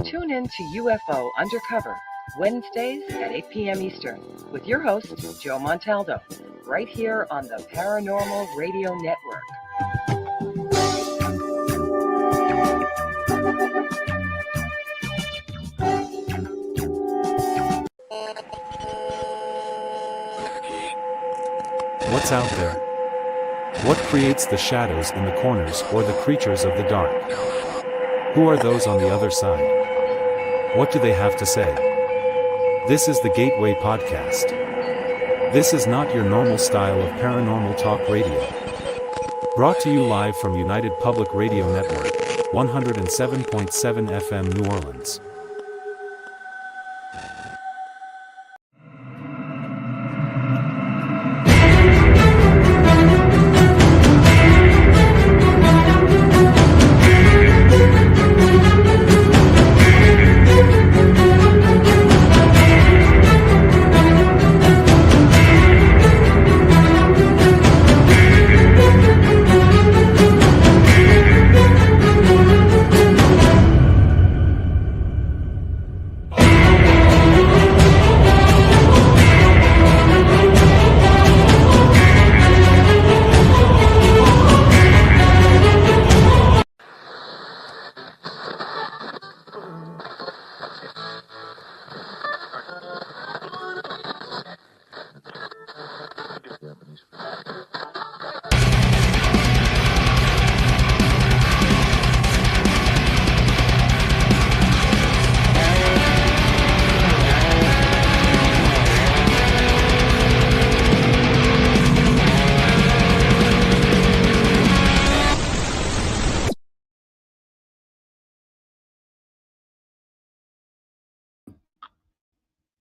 Tune in to UFO Undercover, Wednesdays at 8 p.m. Eastern, with your host, Joe Montaldo, right here on the Paranormal Radio Network. What's out there? What creates the shadows in the corners or the creatures of the dark? Who are those on the other side? What do they have to say? This is the Gateway Podcast. This is not your normal style of paranormal talk radio. Brought to you live from United Public Radio Network, 107.7 FM New Orleans.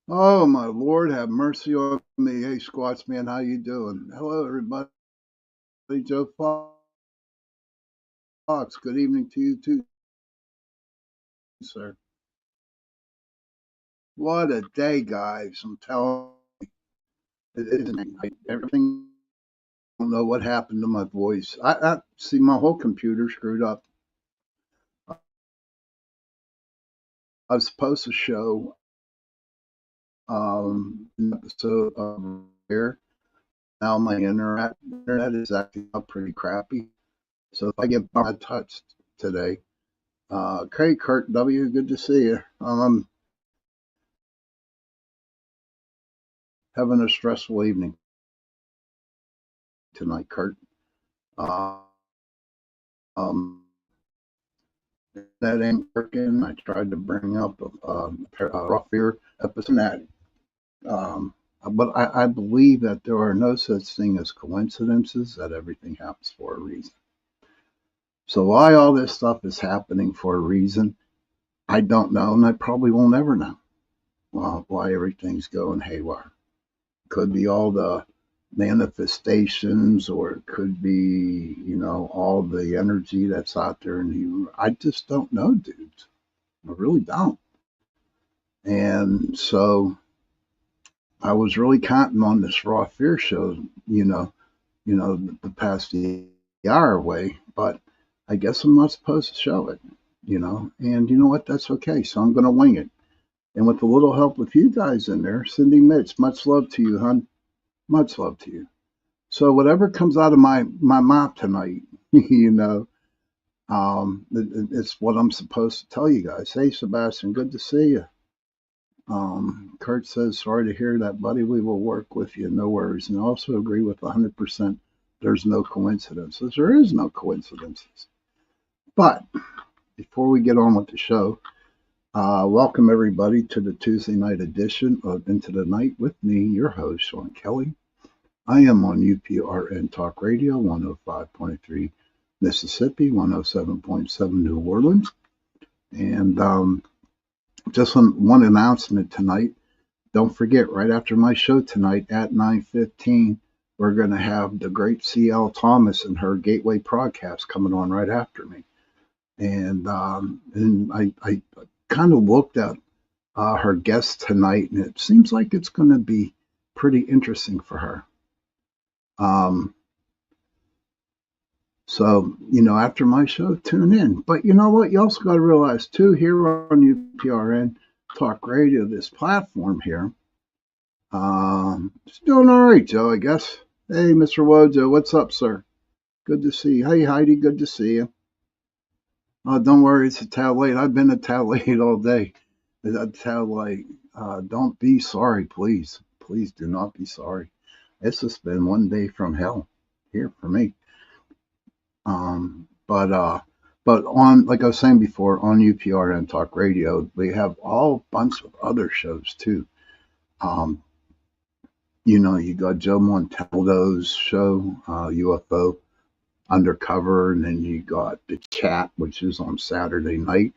Oh, my Lord, have mercy on me. Hey, Squats, man, how you doing? Hello, everybody. Joe Fox, good evening to you, too, sir. What a day, guys. I'm telling you. Everything, I don't know what happened to my voice. I see my whole computer screwed up. I was supposed to show an episode of here. Now my internet is acting up pretty crappy. So if I get touched today, Craig, Kurt W, good to see you. I'm having a stressful evening tonight, Kurt. That ain't working. I tried to bring up a rough ear episode. But I believe that there are no such thing as coincidences, that everything happens for a reason. So why all this stuff is happening for a reason, I don't know, and I probably won't ever know why everything's going haywire. Could be all the manifestations, or it could be, all the energy that's out there. And I just don't know, dudes. I really don't. And so I was really counting on this Raw Fear show, the past hour away, but I guess I'm not supposed to show it, and you know what? That's okay. So I'm going to wing it. And with a little help with you guys in there, Cindy Mitch, much love to you, hon. Much love to you. So whatever comes out of my mouth tonight, it's what I'm supposed to tell you guys. Hey, Sebastian, good to see you. Kurt says, sorry to hear that, buddy. We will work with you. No worries. And I also agree with 100%. There's no coincidences. There is no coincidences. But before we get on with the show, welcome everybody to the Tuesday night edition of Into the Night with me, your host, Sean Kelly. I am on UPRN Talk Radio, 105.3 Mississippi, 107.7 New Orleans. And just one announcement tonight. Don't forget, right after my show tonight at 9:15, we're going to have the great C.L. Thomas and her Gateway podcast coming on right after me. And I kind of looked at her guest tonight, and it seems like it's going to be pretty interesting for her. So, after my show, tune in. But you know what? You also got to realize, too, here on UPRN Talk Radio, this platform here, it's doing all right, Joe, I guess. Hey, Mr. Wojo, what's up, sir? Good to see you. Hey, Heidi, good to see you. Don't worry, it's a tad late. I've been a tad late all day. It's a tad late. Don't be sorry, please. Please do not be sorry. It's just been one day from hell here for me. But on, like I was saying before, on UPRN Talk Radio, we have all bunch of other shows too. Um, you got Joe Montaldo's show, UFO Undercover, and then you got the chat, which is on Saturday night.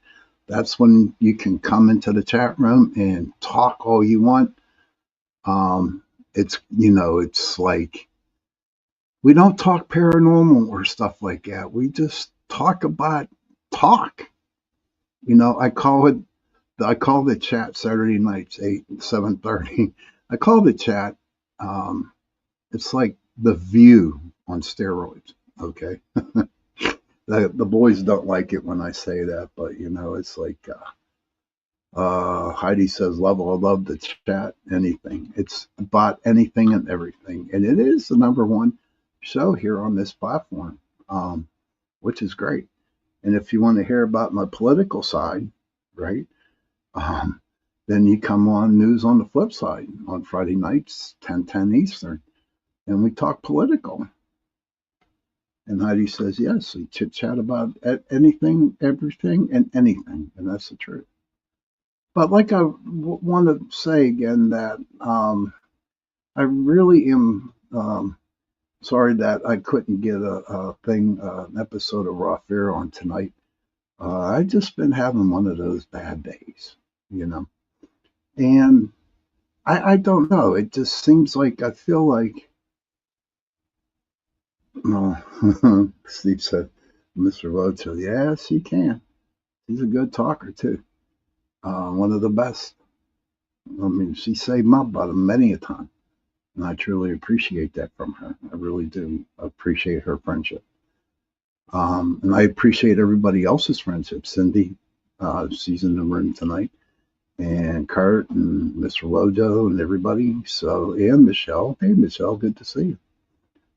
That's when you can come into the chat room and talk all you want. It's like we don't talk paranormal or stuff like that. We just talk about talk. I call the chat Saturday nights 8 7:30. I call the chat. Um, it's like the View on steroids. Okay, the boys don't like it when I say that, but it's like Heidi says, "Level, I love the chat. Anything. It's about anything and everything, and it is the number one show here on this platform, which is great. And if you want to hear about my political side, right, um, then you come on News on the Flip Side on Friday nights, 10:10 Eastern, and we talk political." And Heidi says, yes, we chit chat about anything, everything, and anything. And that's the truth. But like I want to say again that I really am sorry that I couldn't get an episode of Raw Fear on tonight. I just been having one of those bad days, you know. And I don't know. It just seems like I feel like, oh, Steve said, Mr. Roadshow, yes, he can. He's a good talker, too. One of the best. I mean, she saved my butt many a time. And I truly appreciate that from her. I really do appreciate her friendship. And I appreciate everybody else's friendship. Cindy, she's in the room tonight. And Kurt and Mr. Wojo and everybody. So, and Michelle. Hey, Michelle, good to see you.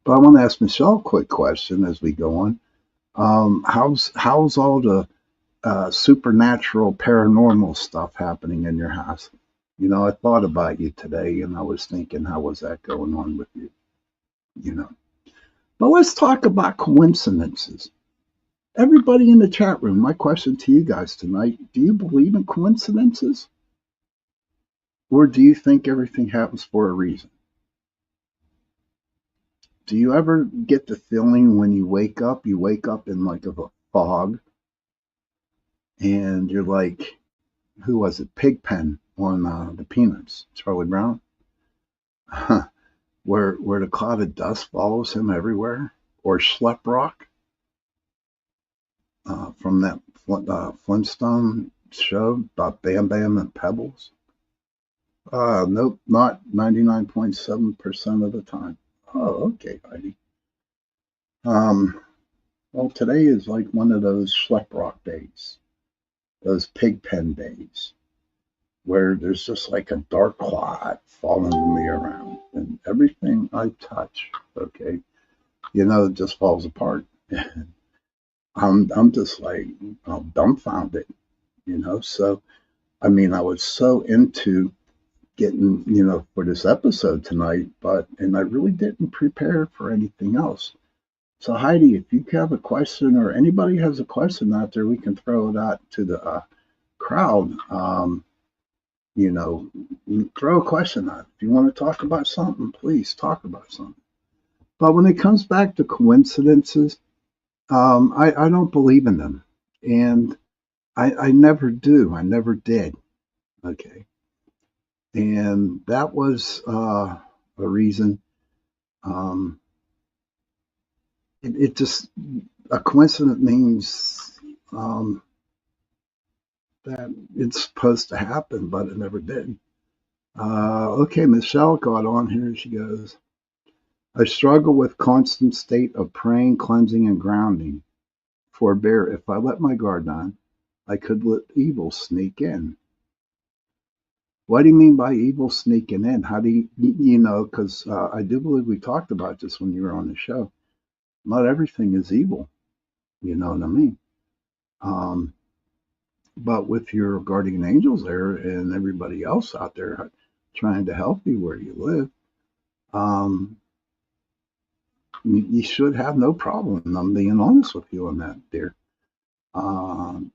But I want to ask Michelle a quick question as we go on. How's all the supernatural, paranormal stuff happening in your house? I thought about you today, and I was thinking, how was that going on with you? But let's talk about coincidences. Everybody in the chat room, my question to you guys tonight: do you believe in coincidences, or do you think everything happens for a reason? Do you ever get the feeling when you wake up in like a fog, and you're like, who was it? Pigpen on the Peanuts, Charlie Brown, where the cloud of dust follows him everywhere, or Schleprock from that Flintstone show about Bam Bam and Pebbles. Nope, not 99.7% of the time. Oh, okay, Heidi. Well, today is like one of those Schleprock days, those Pigpen days, where there's just like a dark cloud following me around, and everything I touch, okay, it just falls apart. I'm just like dumbfounded, So, I mean, I was so into getting, for this episode tonight, and I really didn't prepare for anything else. So, Heidi, if you have a question or anybody has a question out there, we can throw it out to the crowd. Throw a question out. If you want to talk about something, please talk about something. But when it comes back to coincidences, I don't believe in them. And I never do. I never did. Okay. And that was a reason. Um, it just, a coincidence means that it's supposed to happen, but it never did. Okay, Michelle got on here. She goes, I struggle with constant state of praying, cleansing, and grounding. Forbear, if I let my guard down, I could let evil sneak in. What do you mean by evil sneaking in? How do you know? Because I do believe we talked about this when you were on the show. Not everything is evil. You know what I mean? Um, but with your guardian angels there and everybody else out there trying to help you where you live, um, you should have no problem. I'm being honest with you on that, dear. Um,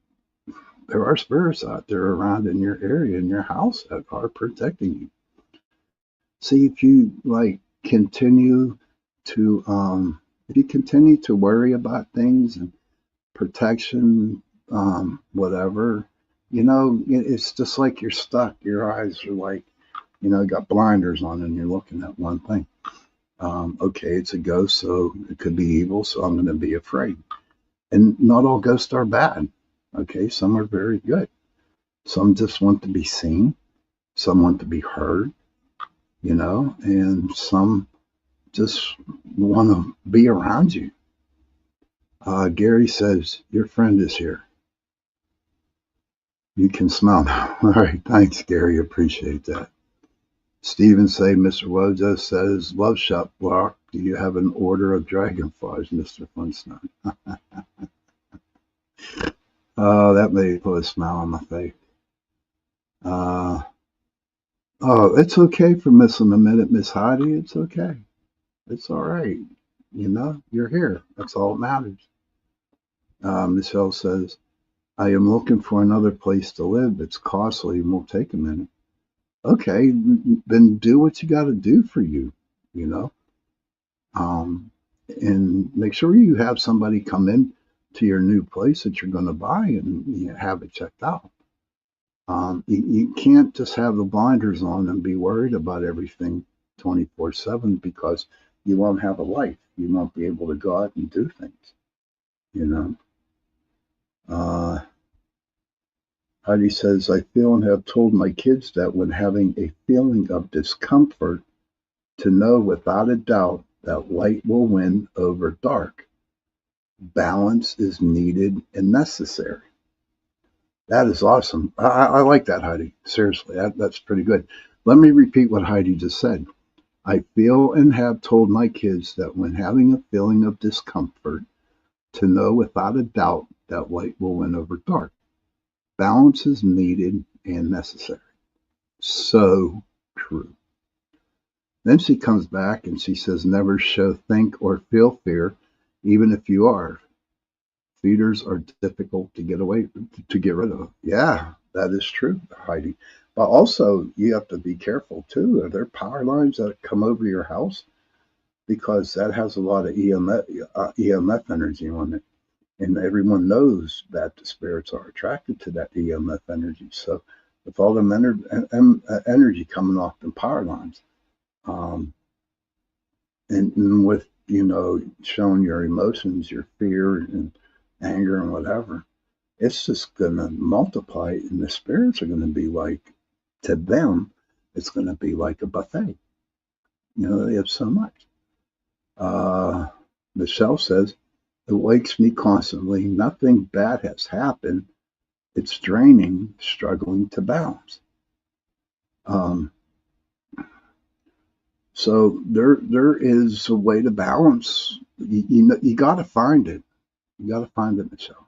there are spirits out there around in your area, in your house, that are protecting you. See, if you like continue to, if you continue to worry about things and protection, whatever, it's just like you're stuck. Your eyes are like, got blinders on and you're looking at one thing. Okay, it's a ghost, so it could be evil, so I'm going to be afraid. And not all ghosts are bad. Okay, some are very good. Some just want to be seen, some want to be heard, and some just want to be around you. Gary says, your friend is here. You can smell now. All right, thanks, Gary. Appreciate that. Stephen say, Mr. Wojo says, Love Shop Block, do you have an order of dragonflies, Mr. Flintstone? Oh, that made put a smile on my face. Oh, it's okay for missing a minute, Miss Heidi. It's okay. It's all right. You're here. That's all that matters. Michelle says, I am looking for another place to live. It's costly and will take a minute. Okay, then do what you got to do for you, you know, and make sure you have somebody come in to your new place that you're going to buy and have it checked out. You can't just have the blinders on and be worried about everything 24/7 because you won't have a life. You won't be able to go out and do things, you know. Heidi says, I feel and have told my kids that when having a feeling of discomfort, to know without a doubt that light will win over dark. Balance is needed and necessary. That is awesome. I like that, Heidi. Seriously, that's pretty good. Let me repeat what Heidi just said. I feel and have told my kids that when having a feeling of discomfort, to know without a doubt that light will win over dark. Balance is needed and necessary. So true. Then she comes back and she says, never show, think, or feel fear, even if you are. Feeders are difficult to get rid of. Yeah, that is true, Heidi. But also, you have to be careful too. Are there power lines that come over your house? Because that has a lot of EMF energy on it. And everyone knows that the spirits are attracted to that EMF energy. So, with all the energy coming off the power lines, um, and with showing your emotions, your fear and anger and whatever, it's just gonna multiply, and the spirits are gonna be like, to them, it's gonna be like a buffet. They have so much. Uh, Michelle says, it wakes me constantly. Nothing bad has happened. It's draining, struggling to balance. Um, so there is a way to balance. You got to find it. You got to find it, Michelle.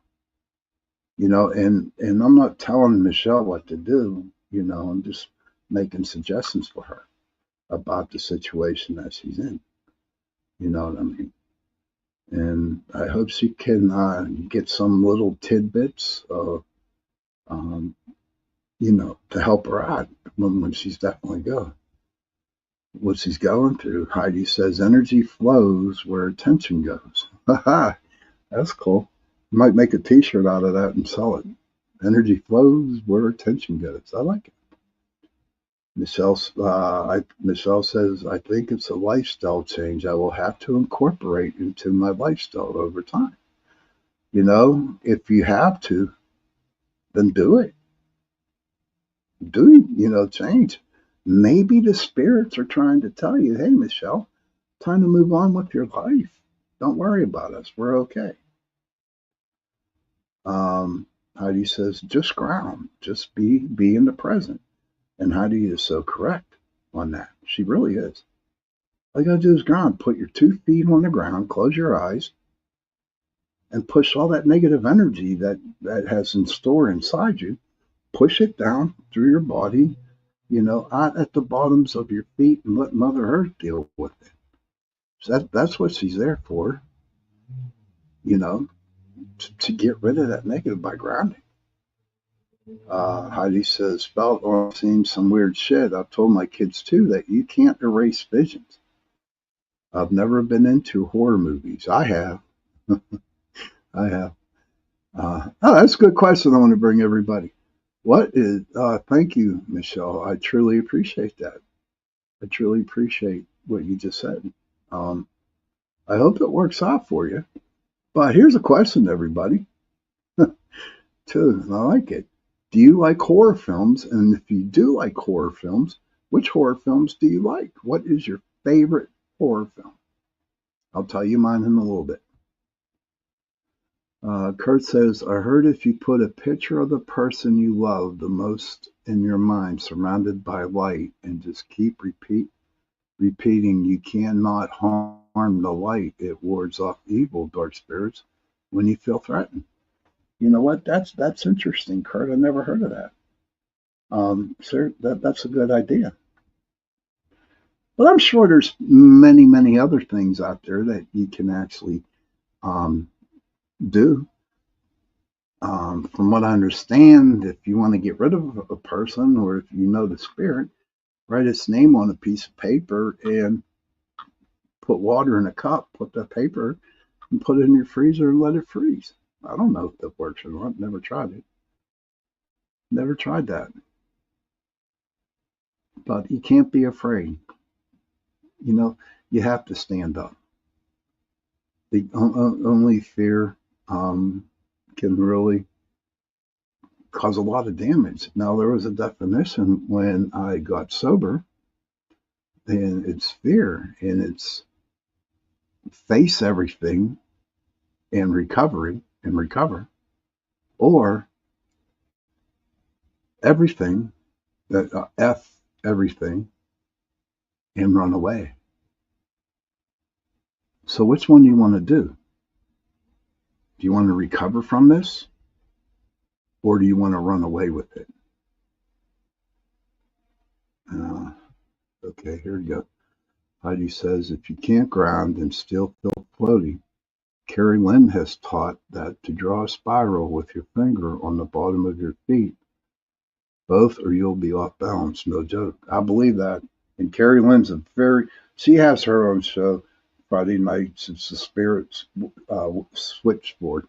And I'm not telling Michelle what to do. I'm just making suggestions for her about the situation that she's in. You know what I mean? And I hope she can get some little tidbits of, um, to help her out when she's definitely what she's going through. Heidi says, energy flows where attention goes. That's cool. Might make a t-shirt out of that and sell it. Energy flows where attention goes. I like it. Michelle says, I think it's a lifestyle change I will have to incorporate into my lifestyle over time. If you have to, then do it. Change. Maybe the spirits are trying to tell you, hey, Michelle, Time to move on with your life. Don't worry about us. We're okay. Um, Heidi says, just ground. Just be in the present. And Heidi is so correct on that. She really is. All you gotta do is ground. Put your 2 feet on the ground, close your eyes, and push all that negative energy that has in store inside you, push it down through your body, out at the bottoms of your feet, and let Mother Earth deal with it. So that's what she's there for, you know, to get rid of that negative by grounding. Heidi says, felt or seen some weird shit. I've told my kids too that you can't erase visions. I've never been into horror movies. I have. I have. That's a good question. I want to bring everybody. Thank you, Michelle. I truly appreciate that. I truly appreciate what you just said. Um, I hope it works out for you. But here's a question, everybody, too. And I like it. Do you like horror films? And if you do like horror films, which horror films do you like? What is your favorite horror film? I'll tell you mine in a little bit. Kurt says, I heard if you put a picture of the person you love the most in your mind, surrounded by light, and just keep repeating, you cannot harm the light. It wards off evil, dark spirits, when you feel threatened. You know what? That's interesting, Kurt. I never heard of that. Sir, that's a good idea. But I'm sure there's many, many other things out there that you can actually do. From what I understand, if you want to get rid of a person or if you know the spirit, write its name on a piece of paper and put water in a cup, put the paper and put it in your freezer and let it freeze. I don't know if that works or not. Never tried it. Never tried that. But you can't be afraid. You have to stand up. The only fear can really cause a lot of damage. Now, there was a definition when I got sober, and it's fear, and it's face everything and recover, or everything that F everything and run away. So, which one do you want to do? Do you want to recover from this, or do you want to run away with it? Okay, here we go. Heidi says, if you can't ground and still feel floaty, Carrie Lynn has taught that to draw a spiral with your finger on the bottom of your feet, both or you'll be off balance. No joke. I believe that. And Carrie Lynn's she has her own show Friday nights. It's the Spirits Switchboard.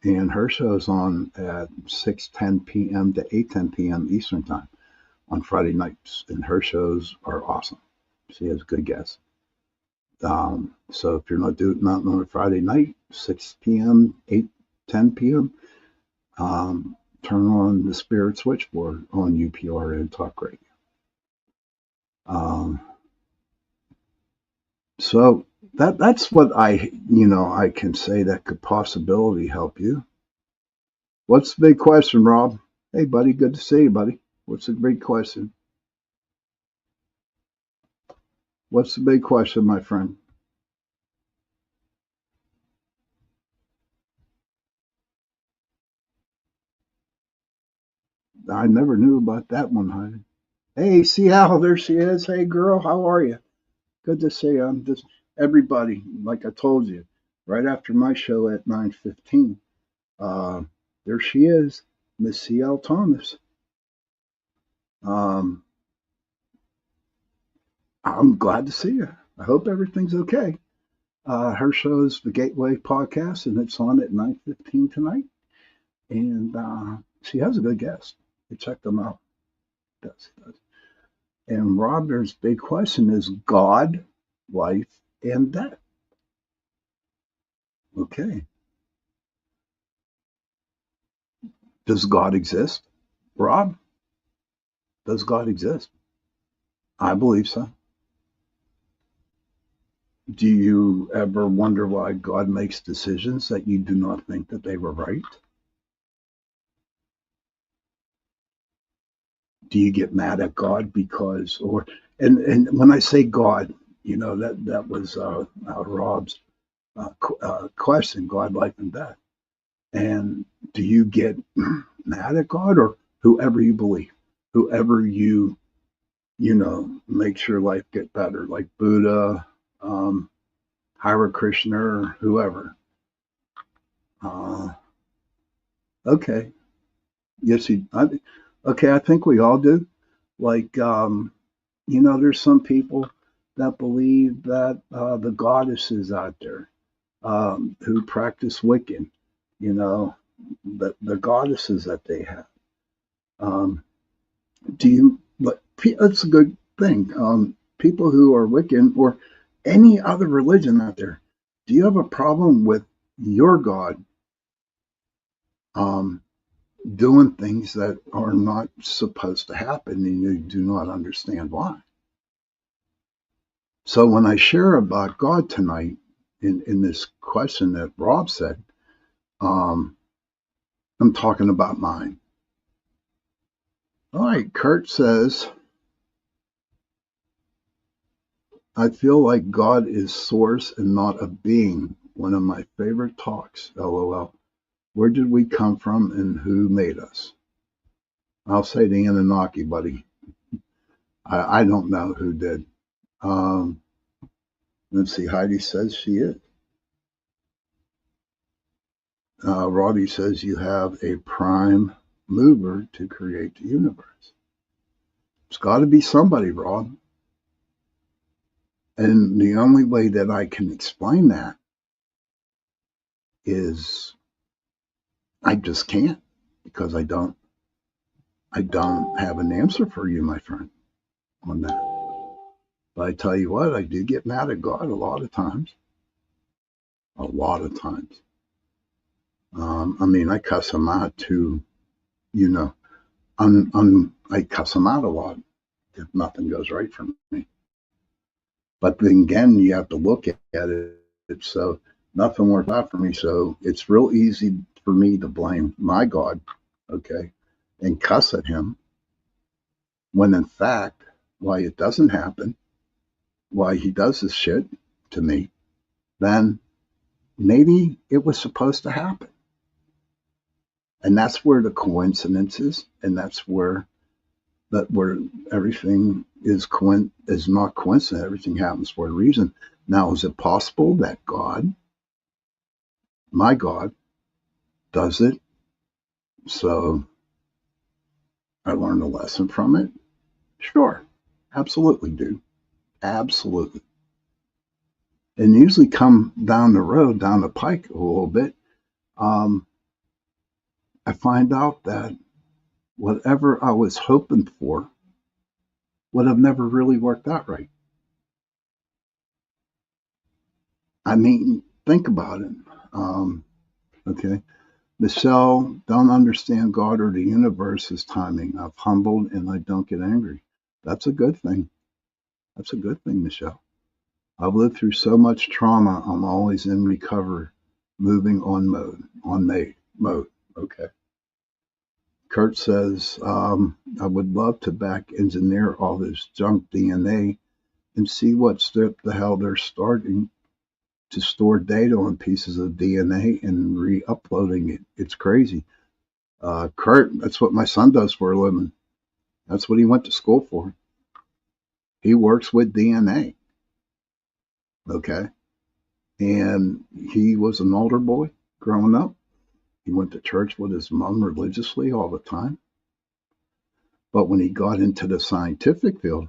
And her show's on at 6:10 p.m. to 8:10 p.m. Eastern Time on Friday nights. And her shows are awesome. She has good guests. So if you're not on a Friday night, 6 p.m., 8:10 p.m., turn on the Spirit Switchboard on UPRN Talk Radio. So that's what I can say that could possibly help you. What's the big question, Rob? Hey, buddy, good to see you, buddy. What's the big question? What's the big question, my friend? I never knew about that one, honey. Hey, Seattle, there she is. Hey, girl, how are you? Good to see you. I'm just everybody, like I told you, right after my show at 9:15. There she is, Miss C.L. Thomas. Um, I'm glad to see you. I hope everything's okay. Her show is the Gateway Podcast, and it's on at 9:15 tonight. And she has a good guest. You check them out. It does. And Robert's big question is God, life, and death. Okay. Does God exist? Rob, does God exist? I believe so. Do you ever wonder why God makes decisions that you do not think that they were right? Do you get mad at God because, or, and when I say God, that was Rob's question, God, life, and death. And do you get mad at God or whoever you believe, whoever makes your life get better, like Buddha, um, Hare Krishna, or whoever? Uh, okay, yes, okay, I think we all do. Like, there's some people that believe that the goddesses out there who practice Wiccan, you know, the goddesses that they have. Um, do you? But that's a good thing. People who are Wiccan or any other religion out there, do you have a problem with your God um, doing things that are not supposed to happen and you do not understand why? So when I share about God tonight in this question that Rob said, um, I'm talking about mine. All right, Kurt says, I feel like God is source and not a being. One of my favorite talks, LOL. Where did we come from and who made us? I'll say the Anunnaki, buddy. I don't know who did. Um, let's see, Heidi says she is. Robbie says you have a prime mover to create the universe. It's got to be somebody, Rob. And the only way that I can explain that is I just can't because I don't have an answer for you, my friend, on that. But I tell you what, I do get mad at God a lot of times. A lot of times. I mean, I cuss him out too, you know. I cuss him out a lot if nothing goes right for me. But then again, you have to look at it. So nothing worked out for me. So it's real easy for me to blame my God, okay, and cuss at him when in fact, why it doesn't happen, why he does this shit to me, then maybe it was supposed to happen. And that's where the coincidence is, and that's where everything is not coincident. Everything happens for a reason. Now, is it possible that God, my God, does it so I learned a lesson from it? Sure, absolutely, dude, absolutely. And usually come down the road, down the pike a little bit, um, I find out that whatever I was hoping for would have never really worked out right. I mean, think about it. Okay. Michelle, don't understand God or the universe's timing. I've humbled and I don't get angry. That's a good thing. That's a good thing, Michelle. I've lived through so much trauma. I'm always in recovery, moving on mode. Okay. Kurt says, I would love to back engineer all this junk DNA and see what step the hell they're starting to store data on pieces of DNA and re-uploading it. It's crazy. Kurt, that's what my son does for a living. That's what he went to school for. He works with DNA. Okay. And he was an altar boy growing up. He went to church with his mom religiously all the time. But when he got into the scientific field,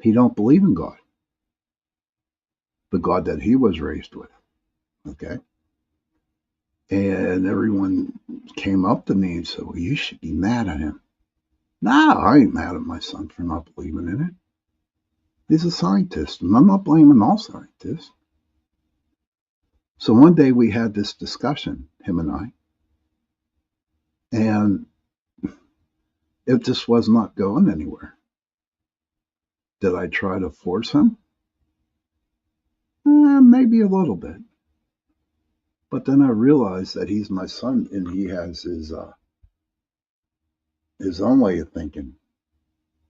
he don't believe in God, the God that he was raised with. Okay. And everyone came up to me and said, well, you should be mad at him. No, I ain't mad at my son for not believing in it. He's a scientist, and I'm not blaming all scientists. So one day we had this discussion, him and I, and it just was not going anywhere. Did I try to force him? Maybe a little bit. But then I realized that he's my son and he has his own way of thinking.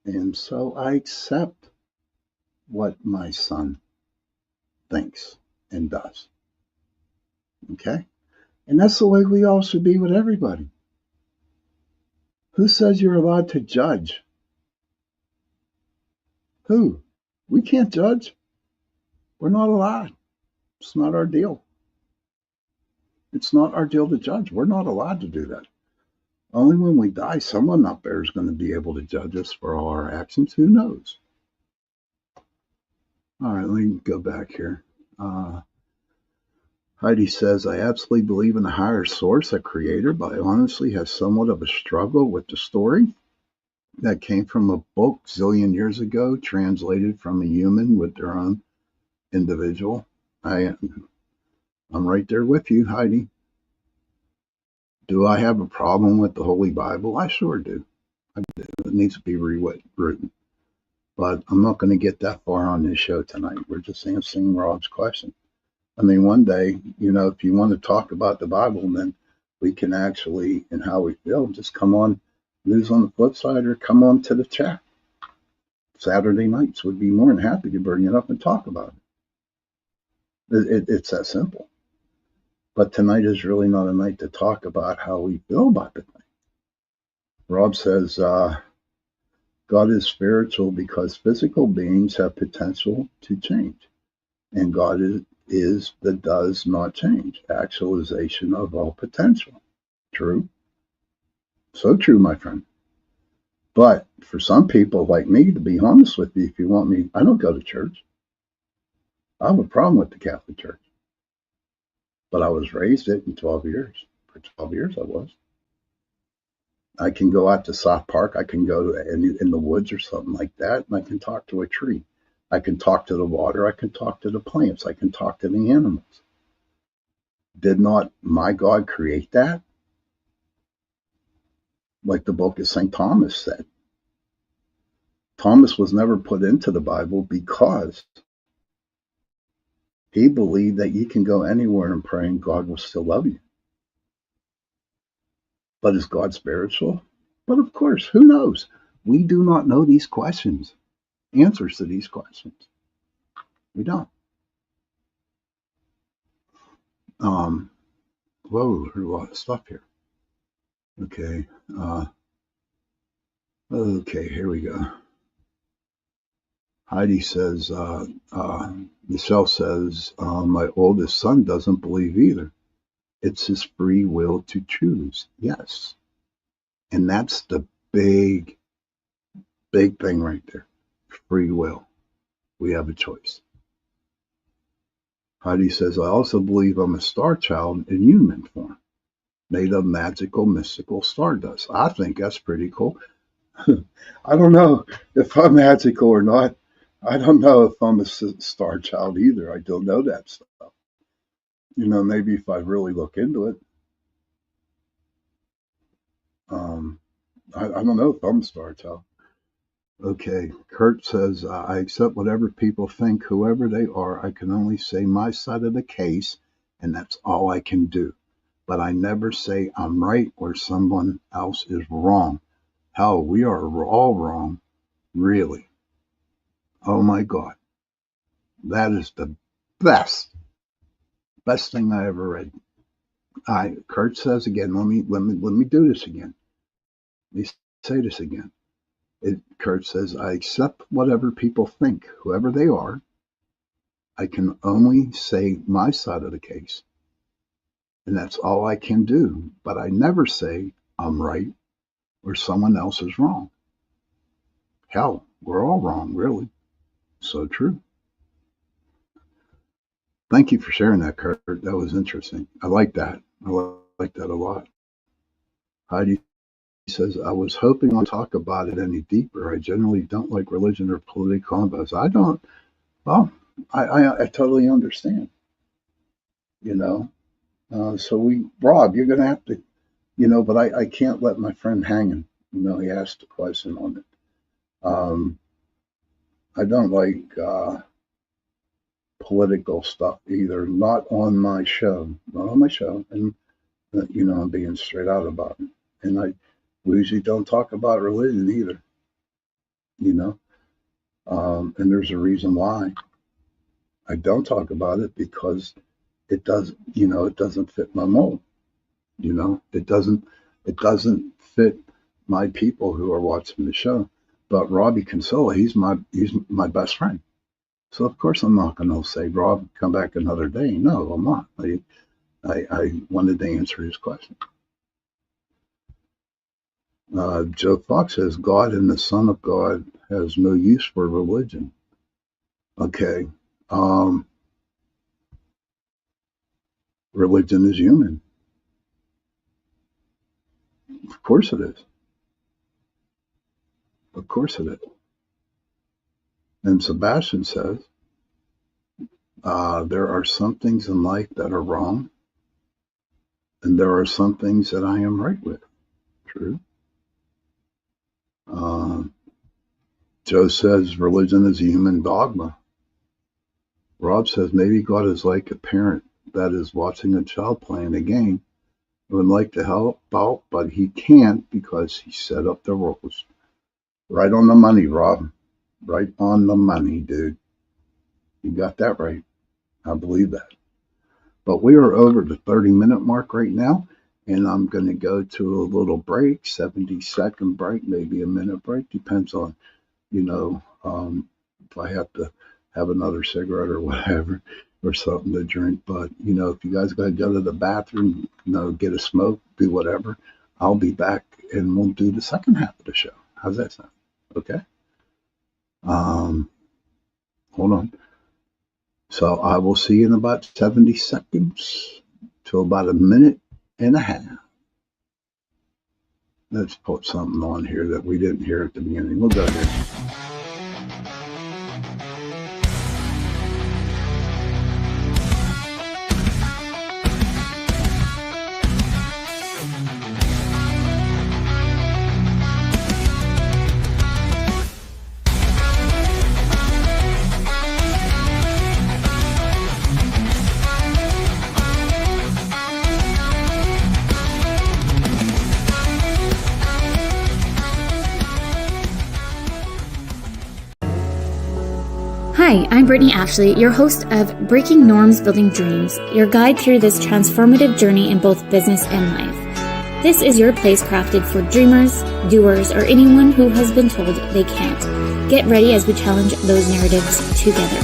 And so I accept what my son thinks and does. Okay? And that's the way we all should be with everybody. Who says you're allowed to judge? Who? We can't judge. We're not allowed. It's not our deal. It's not our deal to judge. We're not allowed to do that. Only when we die, someone up there is going to be able to judge us for all our actions. Who knows? All right, let me go back here. Heidi says, I absolutely believe in a higher source, a creator, but I honestly have somewhat of a struggle with the story that came from a book zillion years ago, translated from a human with their own individual. I'm right there with you, Heidi. Do I have a problem with the Holy Bible? I sure do. I do. It needs to be rewritten. But I'm not going to get that far on this show tonight. We're just answering Rob's question. I mean, one day, if you want to talk about the Bible, then we can actually, and how we feel, just come on News on the Flip Side or come on to the chat. Saturday nights would be more than happy to bring it up and talk about it. It's that simple. But tonight is really not a night to talk about how we feel about the thing. Rob says, God is spiritual because physical beings have potential to change. And God is the does not change, actualization of all potential. True? So true, my friend. But for some people like me, to be honest with you, if you want me, I don't go to church. I have a problem with the Catholic Church. But I was raised it in 12 years. For 12 years I was. I can go out to South Park. I can go in the woods or something like that, and I can talk to a tree. I can talk to the water. I can talk to the plants. I can talk to the animals. Did not my God create that? Like the book of St. Thomas said. Thomas was never put into the Bible because he believed that you can go anywhere and pray and God will still love you. But is God spiritual? But of course, who knows? We do not know these questions, answers to these questions. We don't. Whoa, there's a lot of stuff here. Okay. Okay, here we go. Heidi says, Michelle says, my oldest son doesn't believe either. It's his free will to choose. Yes. And that's the big thing right there. Free will. We have a choice. Heidi says, I also believe I'm a star child in human form, made of magical, mystical stardust. I think that's pretty cool. I don't know if I'm magical or not. I don't know if I'm a star child either. I don't know that stuff. Maybe if I really look into it. I don't know if I'm a star child. Okay, Kurt says, I accept whatever people think, whoever they are. I can only say my side of the case, and that's all I can do. But I never say I'm right or someone else is wrong. Hell, we are all wrong, really. Oh my God. That is the best thing I ever read. Kurt says again, let me do this again. Let me say this again. Kurt says, I accept whatever people think, whoever they are. I can only say my side of the case. And that's all I can do. But I never say I'm right or someone else is wrong. Hell, we're all wrong, really. So true. Thank you for sharing that, Kurt. That was interesting. I like that. I like that a lot. Heidi says, I was hoping to talk about it any deeper. I generally don't like religion or political combos. I don't. Well, I totally understand. So Rob, you're going to have to, but I can't let my friend hanging. He asked a question on it. I don't like political stuff either. Not on my show. Not on my show. And, I'm being straight out about it. And we usually don't talk about religion either, you know. And there's a reason why I don't talk about it, because it doesn't fit my mold. It doesn't fit my people who are watching the show. But Robbie Kinsella, he's my best friend. So of course I'm not going to say, Rob, come back another day. No, I'm not. I wanted to answer his question. Joe Fox says God and the Son of God has no use for religion. Okay. Religion is human. Of course it is. Of course it is. And Sebastian says, there are some things in life that are wrong, and there are some things that I am right with. True. Joe says religion is a human dogma. Rob says maybe God is like a parent that is watching a child playing a game and would like to help out, but he can't because he set up the rules. Right on the money, Rob. Right on the money, dude. You got that right. I believe that. But we are over the 30-minute mark right now, and I'm going to go to a little break, 70-second break, maybe a minute break. Depends on, if I have to have another cigarette or whatever, or something to drink. But, if you guys got to go to the bathroom, get a smoke, do whatever, I'll be back and we'll do the second half of the show. How's that sound? Okay. Hold on. So I will see you in about 70 seconds to about a minute and a half. Let's put something on here that we didn't hear at the beginning. We'll go here. Hi, I'm Brittany Ashley, your host of Breaking Norms Building Dreams, your guide through this transformative journey in both business and life. This is your place crafted for dreamers, doers, or anyone who has been told they can't. Get ready as we challenge those narratives together.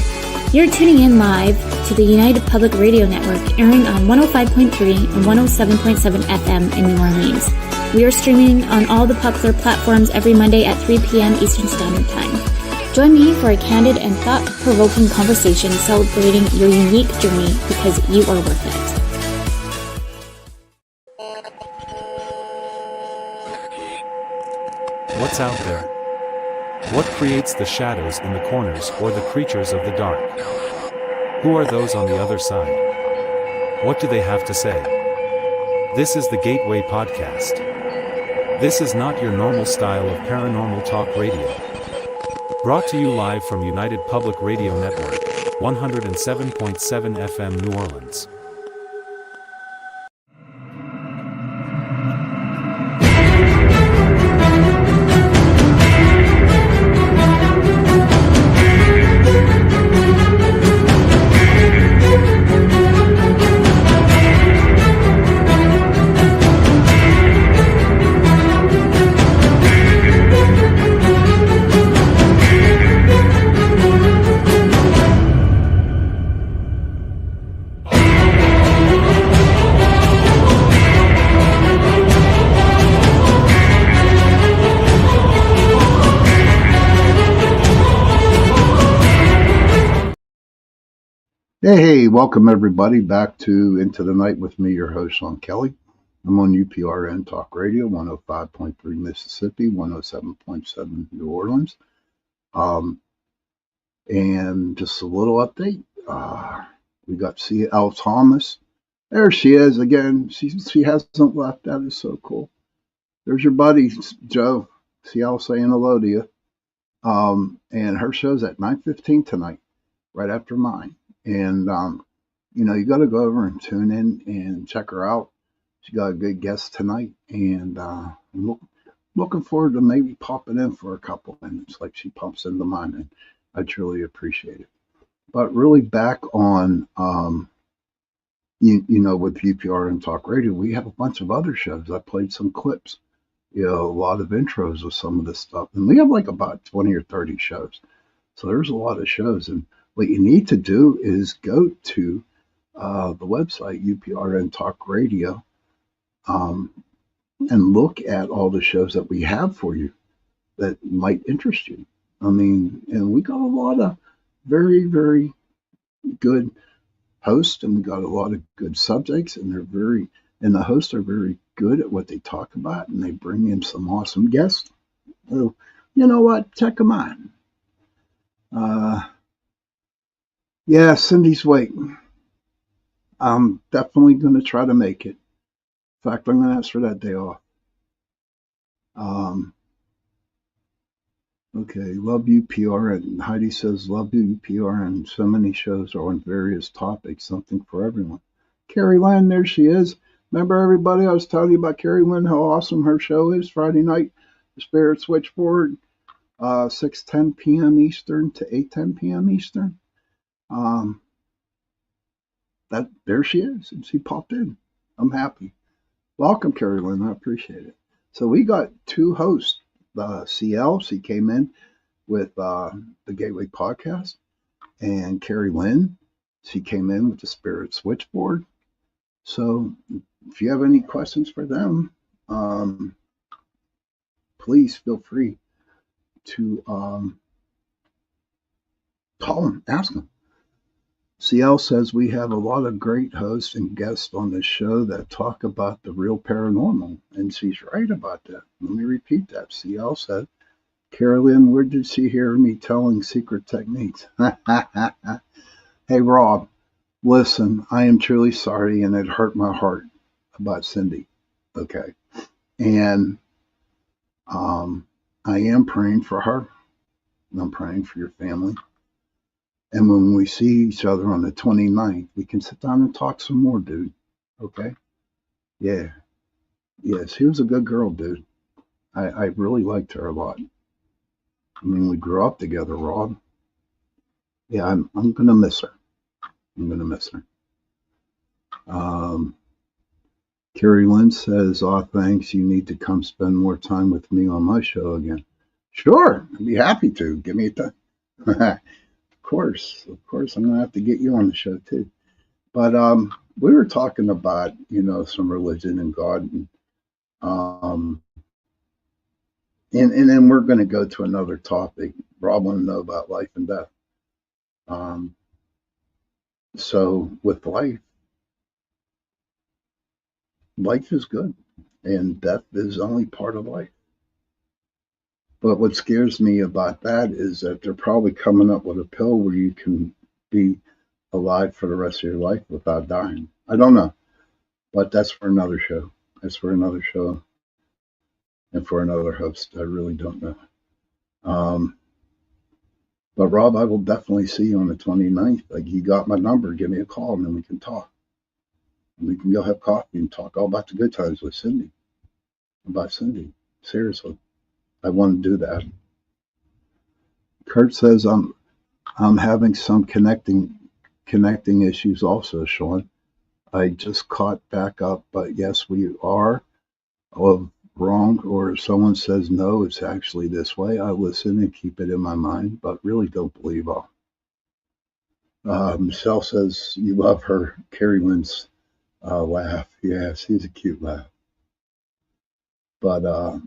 You're tuning in live to the United Public Radio Network, airing on 105.3 and 107.7 FM in New Orleans. We are streaming on all the popular platforms every Monday at 3 p.m. Eastern Standard Time. Join me for a candid and thought-provoking conversation celebrating your unique journey, because you are worth it. What's out there? What creates the shadows in the corners or the creatures of the dark? Who are those on the other side? What do they have to say? This is the Gateway Podcast. This is not your normal style of paranormal talk radio. Brought to you live from United Public Radio Network, 107.7 FM New Orleans. Hey, welcome everybody back to Into the Night with me, your host, Sean Kelly. I'm on UPRN Talk Radio, 105.3 Mississippi, 107.7 New Orleans. And just a little update. We got to see Al Thomas. There she is again. She hasn't left. That is so cool. There's your buddy, Joe. See Al saying hello to you. And her show's at 9:15 tonight, right after mine. And, you got to go over and tune in and check her out. She got a good guest tonight. And looking forward to maybe popping in for a couple minutes like she pops into mine. And I truly appreciate it. But really back on, with UPR and Talk Radio, we have a bunch of other shows. I played some clips, a lot of intros of some of this stuff. And we have like about 20 or 30 shows. So there's a lot of shows. And what you need to do is go to the website, UPRN Talk Radio, and look at all the shows that we have for you that might interest you. I mean, and we got a lot of very, very good hosts, and we got a lot of good subjects, and the hosts are very good at what they talk about, and they bring in some awesome guests. So, you know what? Check them out. Yeah, Cindy's waiting. I'm definitely going to try to make it. In fact, I'm going to ask for that day off. Okay, love UPR. Heidi says, love UPR, and so many shows are on various topics, something for everyone. Carrie Lynn, there she is. Remember, everybody, I was telling you about Carrie Lynn, how awesome her show is Friday night, the Spirit Switchboard, 6:10 p.m. Eastern to 8:10 p.m. Eastern. There she is, and she popped in. I'm happy. Welcome, Carrie Lynn. I appreciate it. So we got two hosts. CL, she came in with the Gateway Podcast, and Carrie Lynn, she came in with the Spirit Switchboard. So if you have any questions for them, please feel free to call them, ask them. CL says we have a lot of great hosts and guests on the show that talk about the real paranormal, and she's right about that. Let me repeat that. CL said, Carolyn, where did she hear me telling secret techniques? Hey, Rob, listen, I am truly sorry, and it hurt my heart about Cindy. Okay. And I am praying for her, and I'm praying for your family. And when we see each other on the 29th, we can sit down and talk some more, dude. Okay? Yeah. Yeah, she was a good girl, dude. I really liked her a lot. I mean, we grew up together, Rob. Yeah, I'm going to miss her. I'm going to miss her. Carrie Lynn says, thanks. You need to come spend more time with me on my show again. Sure. I'd be happy to. Give me a time. Of course, I'm gonna have to get you on the show too. But we were talking about some religion and God, and then we're going to go to another topic. Rob want to know about life and death. So with life is good, and death is only part of life. But what scares me about that is that they're probably coming up with a pill where you can be alive for the rest of your life without dying. I don't know, but that's for another show. That's for another show and for another host. I really don't know. But Rob, I will definitely see you on the 29th. Like, you got my number. Give me a call, and then we can talk. And we can go have coffee and talk all about the good times with Cindy. About Cindy. Seriously. I want to do that. Kurt says I'm having some connecting issues also, Sean. I just caught back up, but yes, we are wrong, or if someone says no, it's actually this way. I listen and keep it in my mind, but really don't believe all. Michelle says you love her Carrie Lynn's laugh. Yeah, she's a cute laugh. But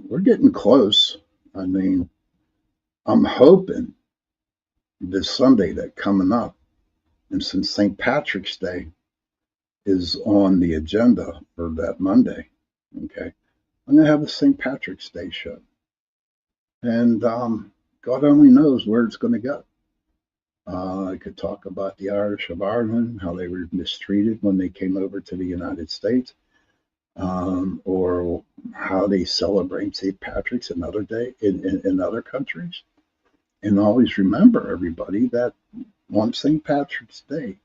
we're getting close. I mean, I'm hoping this Sunday that coming up, and since St. Patrick's Day is on the agenda for that Monday, okay, I'm going to have a St. Patrick's Day show. And God only knows where it's going to go. I could talk about the Irish of Ireland, how they were mistreated when they came over to the United States. Or how they celebrate St. Patrick's another day in other countries. And always remember, everybody, that on St. Patrick's Day,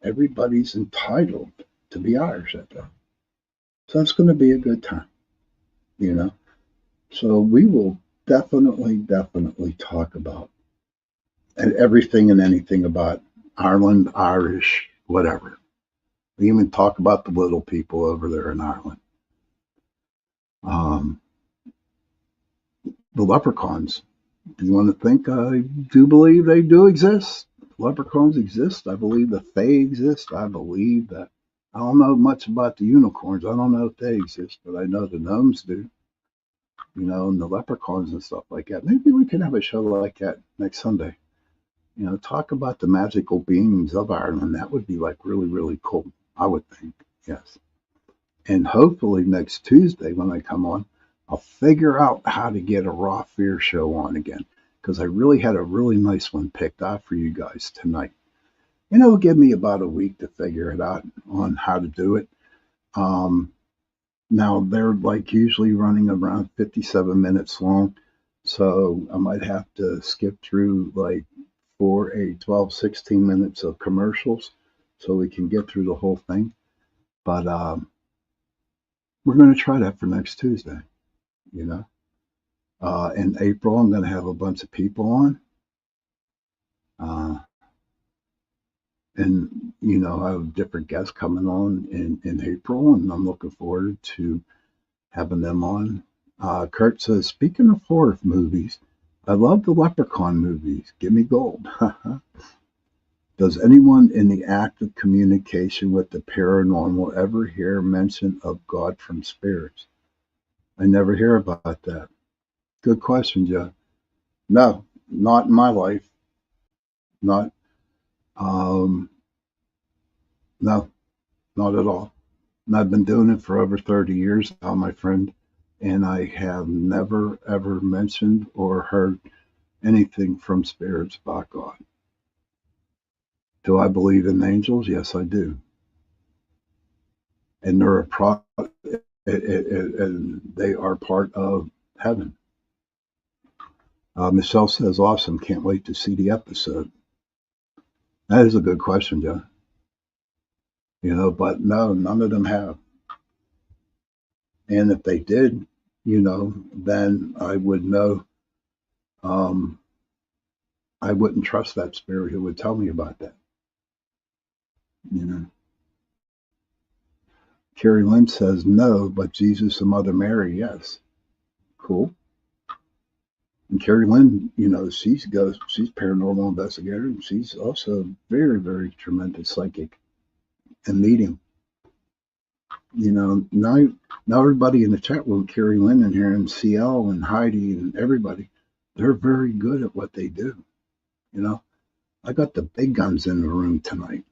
everybody's entitled to be Irish at that. So it's going to be a good time, you know. So we will definitely talk about everything and anything about Ireland, Irish, whatever. We even talk about the little people over there in Ireland. Um, the leprechauns. Do you want to think I do believe they do exist? Leprechauns exist. I believe the Fae exist. I believe that. I don't know much about the unicorns. I don't know if they exist, but I know the gnomes do. You know, and the leprechauns and stuff like that. Maybe we can have a show like that next Sunday. You know, talk about the magical beings of Ireland. That would be like really cool, I would think. Yes. And hopefully next Tuesday when I come on, I'll figure out how to get a Raw Fear show on again, because I really had a really nice one picked out for you guys tonight. And it'll give me about a week to figure it out on how to do it. Now they're like usually running around 57 minutes long. So I might have to skip through like 16 minutes of commercials so we can get through the whole thing. But we're going to try that for next Tuesday, you know. In April, I'm going to have a bunch of people on. And, you know, I have different guests coming on in April, and I'm looking forward to having them on. Kurt says, speaking of horror movies, I love the Leprechaun movies. Give me gold. Does anyone in the act of communication with the paranormal ever hear mention of God from spirits? I never hear about that. Good question, Joe. No, not in my life. Not, no, not at all. And I've been doing it for over 30 years now, my friend, and I have never, ever mentioned or heard anything from spirits about God. Do I believe in angels? Yes, I do. And and they are part of heaven. Michelle says, awesome. Can't wait to see the episode. That is a good question, Joe. You know, but no, none of them have. And if they did, you know, then I would know. I wouldn't trust that spirit who would tell me about that. You know. Carrie Lynn says no, but Jesus and Mother Mary, yes. Cool. And Carrie Lynn, you know, she's paranormal investigator, and she's also very tremendous psychic and medium. You know, now everybody in the chat room, Carrie Lynn in here, and CL and Heidi and everybody, they're very good at what they do. You know, I got the big guns in the room tonight.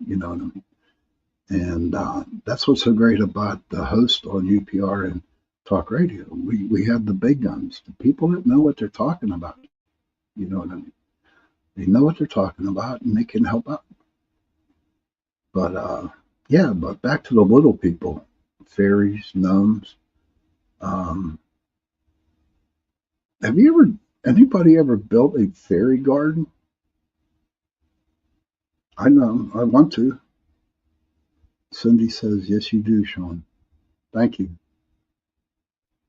You know what I mean? And that's what's so great about the host on UPR and Talk Radio. We have the big guns, the people that know what they're talking about. You know what I mean? They know what they're talking about, and they can help out. But yeah, but back to the little people, fairies, gnomes. Have anybody ever built a fairy garden? I know, I want to. Cindy says, yes, you do, Sean. Thank you.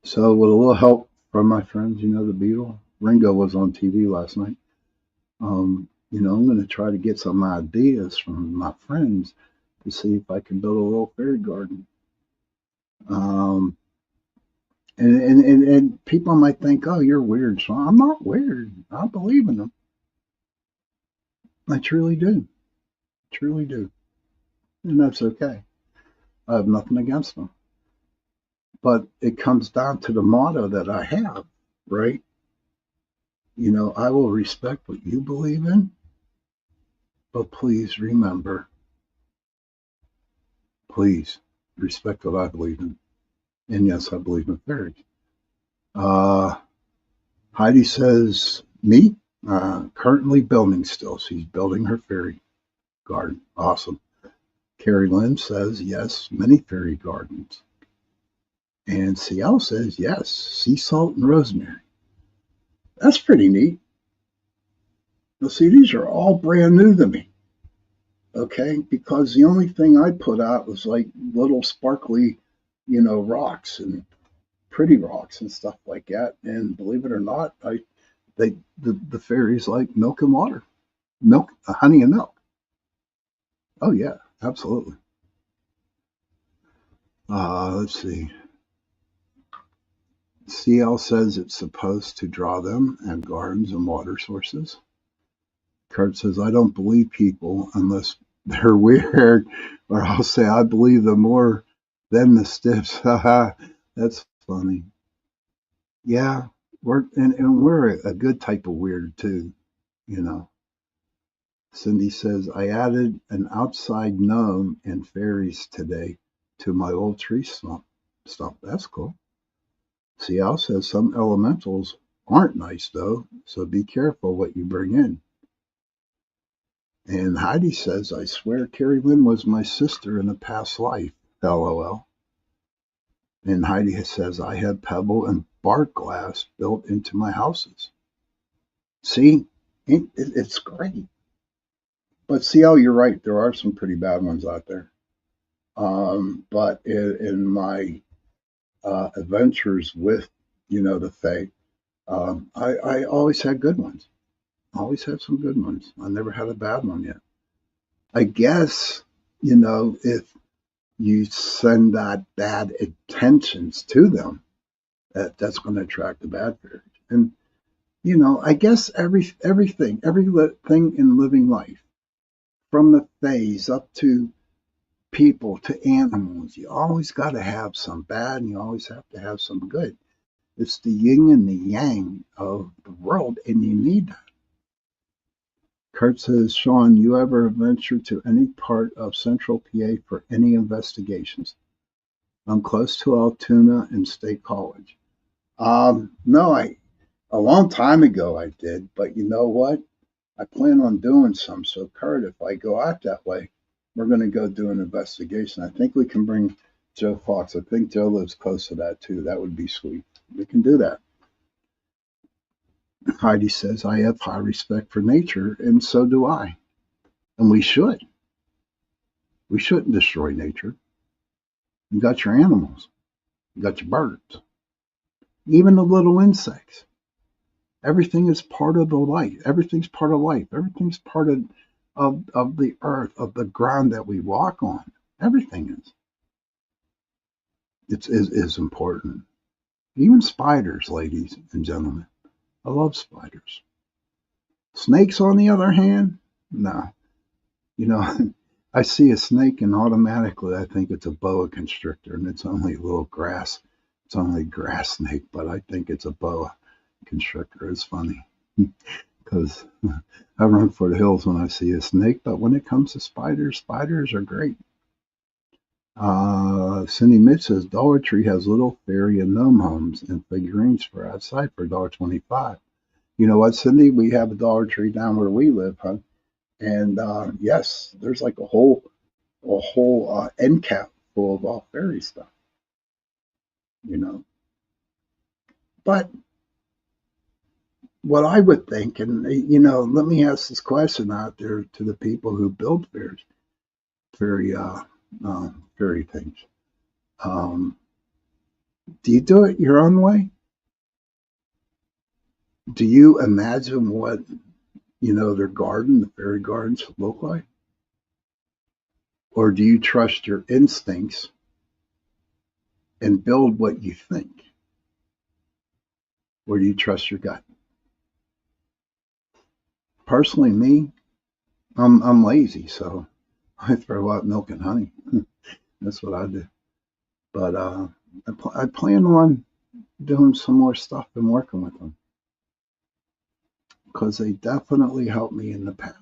So with a little help from my friends, you know, the Beatle, Ringo was on TV last night. You know, I'm going to try to get some ideas from my friends to see if I can build a little fairy garden. And people might think, oh, you're weird, Sean. I'm not weird. I believe in them. I truly do. Truly do. And that's okay. I have nothing against them. But it comes down to the motto that I have, right? You know, I will respect what you believe in, but please remember, please respect what I believe in. And yes, I believe in fairies. Heidi says, me? Currently building still. She's building her fairy garden. Awesome. Carrie Lynn says, yes, many fairy gardens. And CL says, yes, sea salt and rosemary. That's pretty neat. Now, see, these are all brand new to me. Okay, because the only thing I put out was like little sparkly, rocks and pretty rocks and stuff like that. And believe it or not, the fairies like milk and water, milk, honey and milk. Oh yeah, absolutely. Let's see. CL says it's supposed to draw them and gardens and water sources. Kurt says, I don't believe people unless they're weird, or I'll say I believe them more than the stiffs. That's funny. Yeah, we're a good type of weird too, you know. Cindy says, I added an outside gnome and fairies today to my old tree stump. That's cool. CL says some elementals aren't nice though, so be careful what you bring in. And Heidi says, I swear Carrie Lynn was my sister in a past life. LOL. And Heidi says, I had pebble and bark glass built into my houses. See, it's great. But CL, you're right. There are some pretty bad ones out there. But in my adventures with, the Fae, I always had good ones. Always had some good ones. I never had a bad one yet. I guess, if you send that bad intentions to them, that's going to attract the bad fairies. And I guess everything in living life, from the phase up to people to animals, you always got to have some bad, and you always have to have some good. It's the yin and the yang of the world, and you need that. Kurt says, Sean, you ever venture to any part of Central PA for any investigations? I'm close to Altoona and State College. No, a long time ago I did, but you know what? I plan on doing some. So, Kurt, if I go out that way, we're going to go do an investigation. I think we can bring Joe Fox. I think Joe lives close to that too. That would be sweet. We can do that. Heidi says, I have high respect for nature, and so do I. And we should. We shouldn't destroy nature. You got your animals, you got your birds, even the little insects. Everything is part of the life. Everything's part of life. Everything's part of the earth, of the ground that we walk on. Everything is. Is important. Even spiders, ladies and gentlemen. I love spiders. Snakes, on the other hand, no. I see a snake and automatically I think it's a boa constrictor, and it's only a little grass. It's only a grass snake, but I think it's a boa constrictor. It's funny because I run for the hills when I see a snake, but when it comes to spiders, spiders are great. Cindy Mitch says Dollar Tree has little fairy and gnome homes and figurines for outside for $1.25. You know what, Cindy? We have a Dollar Tree down where we live, huh? And yes, there's like a whole end cap full of all fairy stuff. But what I would think, and let me ask this question out there to the people who build fairy fairy things. Do you do it your own way? Do you imagine what their garden, the fairy gardens, look like? Or do you trust your instincts and build what you think? Or do you trust your gut? Personally, me, I'm lazy, so I throw out milk and honey. That's what I do. But I plan on doing some more stuff and working with them because they definitely helped me in the past.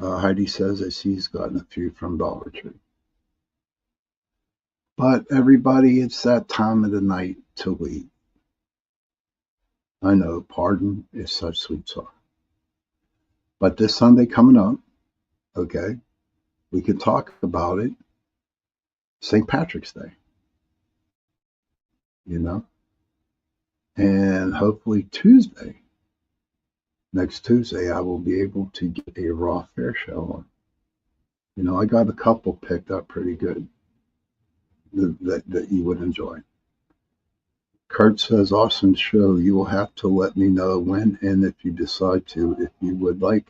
Heidi says that she's gotten a few from Dollar Tree. But everybody, it's that time of the night to leave. I know, pardon is such sweet sorrow. But this Sunday coming up, okay, we can talk about it. St. Patrick's Day, and hopefully Tuesday Next Tuesday, I will be able to get a raw fair show on. I got a couple picked up pretty good that you would enjoy. Kurt says, awesome show. You will have to let me know when and if you decide to. If you would like,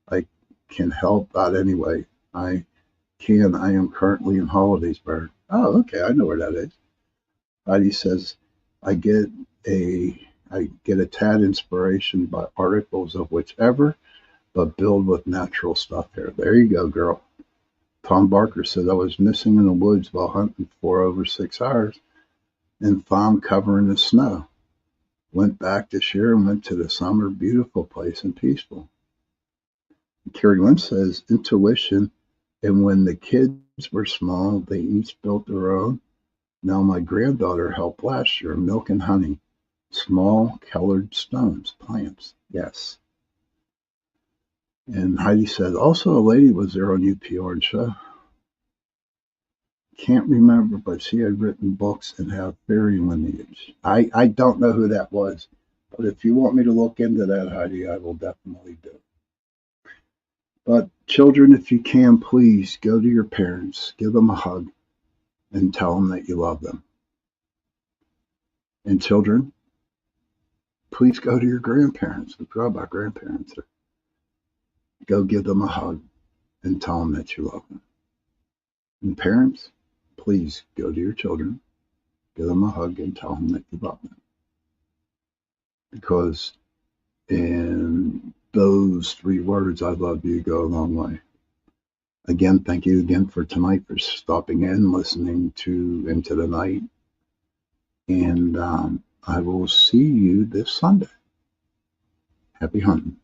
I can help out anyway. I am currently in Hollidaysburg. Oh, okay. I know where that is. Heidi says, I get a tad inspiration by articles of whichever, but build with natural stuff here. There you go, girl. Tom Barker said, I was missing in the woods while hunting for over 6 hours and found cover in the snow. Went back this year and went to the summer beautiful place and peaceful. Carrie Lynn says, intuition, and when the kids were small, they each built their own. Now my granddaughter helped last year, milk and honey, small colored stones, plants, yes. And Heidi said, also a lady was there on UPR show. Can't remember, but she had written books and have fairy lineage. I don't know who that was, but if you want me to look into that, Heidi, I will definitely do. But children, if you can, please go to your parents, give them a hug, and tell them that you love them. And children, please go to your grandparents. We forgot about grandparents. Go give them a hug and tell them that you love them. And parents, please go to your children, give them a hug and tell them that you love them. Because in those 3 words, I love you, go a long way. Again, thank you again for tonight, for stopping in, listening to Into the Night. And I will see you this Sunday. Happy hunting.